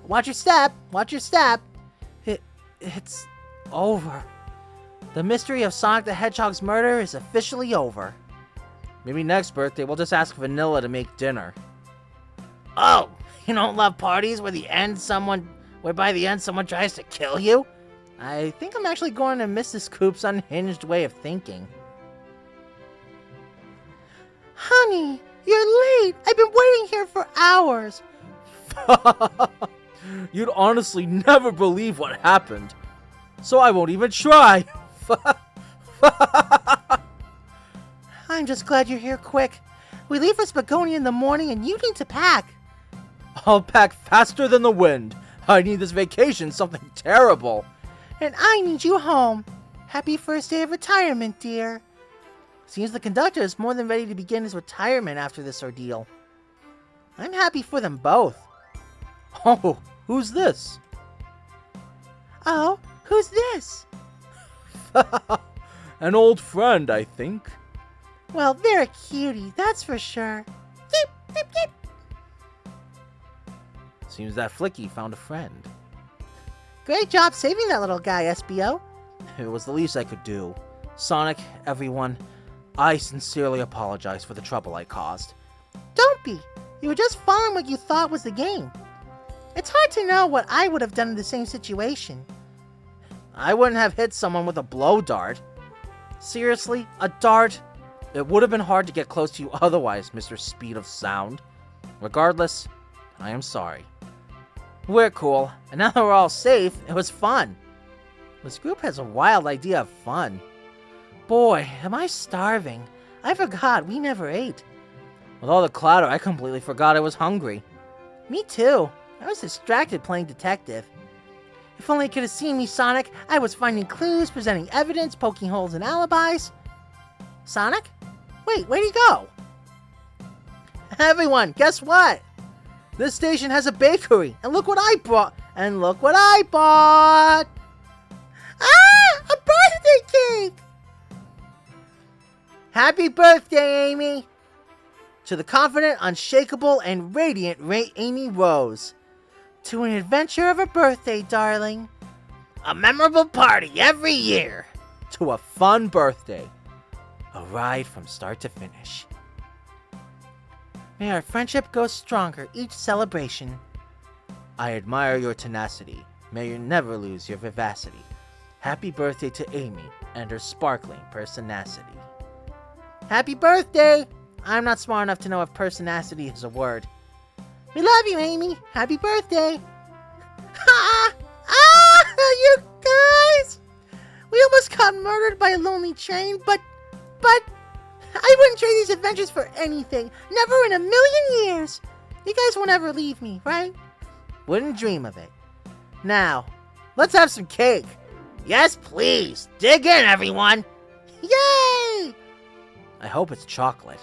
A: Watch your step! Watch your step! It's over. The mystery of Sonic the Hedgehog's murder is officially over.
B: Maybe next birthday we'll just ask Vanilla to make dinner.
C: Oh, you don't love parties where by the end someone tries to kill you?
A: I think I'm actually going to miss this Coop's unhinged way of thinking. Honey, you're late. I've been waiting here for hours.
B: You'd honestly never believe what happened. So I won't even try.
A: I'm just glad you're here quick. We leave for Spagonia in the morning and you need to pack.
B: I'll pack faster than the wind. I need this vacation something terrible.
A: And I need you home. Happy first day of retirement, dear. Seems the conductor is more than ready to begin his retirement after this ordeal. I'm happy for them both.
B: Oh, who's this?
A: Oh, who's this?
B: An old friend, I think.
A: Well, they're a cutie, that's for sure. Keep, keep, keep.
B: Seems that Flicky found a friend.
A: Great job saving that little guy, SBO.
B: It was the least I could do. Sonic, everyone, I sincerely apologize for the trouble I caused.
A: Don't be. You were just following what you thought was the game. It's hard to know what I would have done in the same situation.
B: I wouldn't have hit someone with a blow dart. Seriously, a dart? It would have been hard to get close to you otherwise, Mr. Speed of Sound. Regardless, I am sorry.
A: We're cool, and now that we're all safe, it was fun. This group has a wild idea of fun. Boy, am I starving. I forgot we never ate.
B: With all the clatter, I completely forgot I was hungry.
A: Me too. I was distracted playing detective. If only you could have seen me, Sonic. I was finding clues, presenting evidence, poking holes in alibis. Sonic? Wait, where'd he go? Everyone, guess what? This station has a bakery, and look what I brought! And look what I bought! Ah! A birthday cake! Happy birthday, Amy! To the confident, unshakable, and radiant Amy Rose. To an adventure of a birthday, darling.
C: A memorable party every year.
B: To a fun birthday. A ride from start to finish.
A: May our friendship grow stronger each celebration.
B: I admire your tenacity. May you never lose your vivacity. Happy birthday to Amy and her sparkling personacity.
A: Happy birthday! I'm not smart enough to know if personacity is a word. We love you, Amy. Happy birthday! You guys! We almost got murdered by a lonely train, but I wouldn't trade these adventures for anything. Never in a million years. You guys won't ever leave me, right?
C: Wouldn't dream of it.
A: Now, let's have some cake.
C: Yes, please. Dig in, everyone.
A: Yay!
B: I hope it's chocolate.